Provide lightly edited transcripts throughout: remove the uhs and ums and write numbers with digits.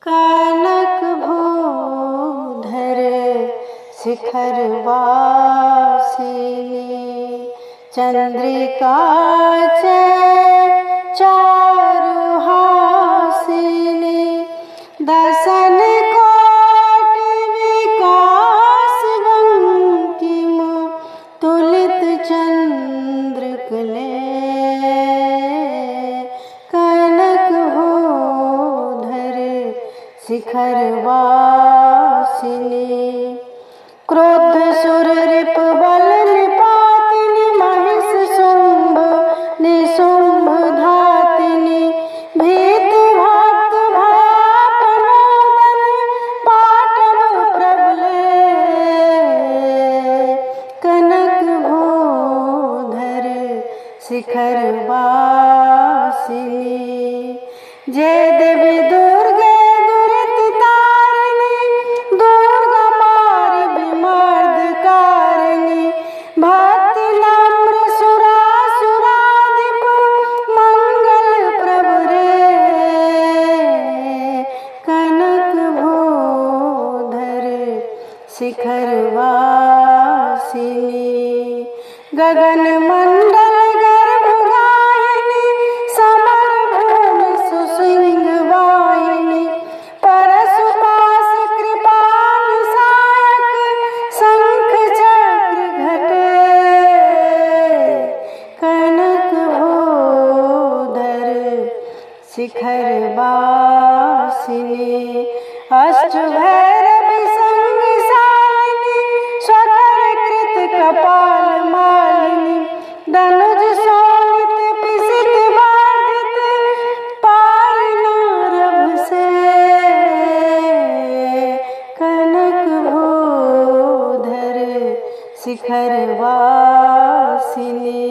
कनक भूधर शिखर वासिनी चंद्रिका चारुहासिनी दसन कोटि विकास बंकिम तुलित चंद्रकले कनक भूधर शिखर वासिनी क्रोध सुर रिप बल निपातिनी महिष शुंभ निशुंभ धातिनी भीत भक्त भयापनोदन पाटव प्रबले कनक भूधर शिखर वासिनी जय देवी दुर्गे दुरित तारिणी दुर्गा मार विमर्द कारिणी भक्ति नम्र सुरासुराधिप मंगल प्रभु रे कनक भूधर शिखर वासिनी गगन मंडल गर्भ गायिनी समर भूमि सुसिंह वाहिनी परशुपाश कृपाल सायक शंख चक्र घटे कनक भूधर शिखर वासिनी अष्ट भैरव संग सालिनी स्वकर कृत कपाल मालिनी धनुज शोभित पिसित वर्धित पालिना रभ से कनक भूधर शिखर वासिनी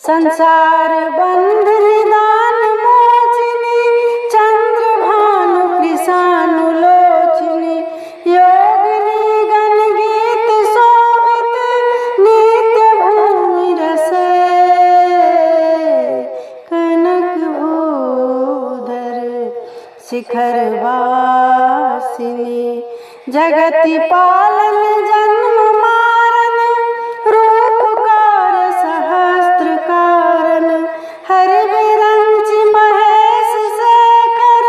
संसार बंध निदान मोचिनी चंद्र भानु कृषानु लोचनी योगिनी गण गीत शोभित नित्य भूमि रसे कनक भूधर शिखर वासिनी जगति पालन जन्म मारन रूपकार सहस्त्र कारण हरि विरंच महेश शेखर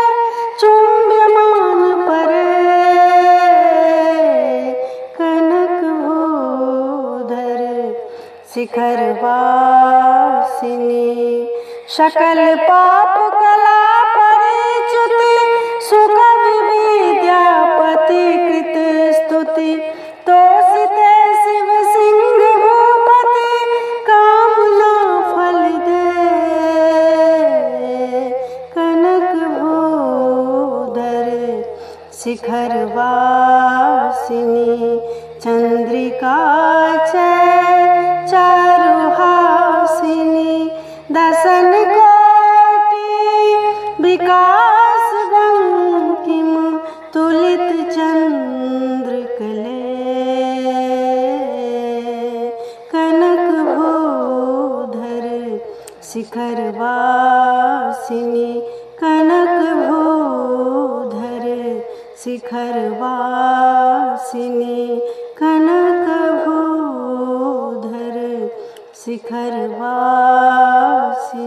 चुंब्यमान परे कनक भूधर शिखर वासिनी सकल पाप कला परिच्युति सुख विद्यापति कृत स्तुति तोषिते शिव सिंह भूपति कामना फल दे कनक भूधर शिखर वासिनी चंद्रिका चारुहासिनी दसन कोटि विकास बंकिम तुलित चंद्रकले कनक भूधर शिखर वासिनी कनक भूधर शिखर वासिनी कनक भूधर शिखर वासिनी।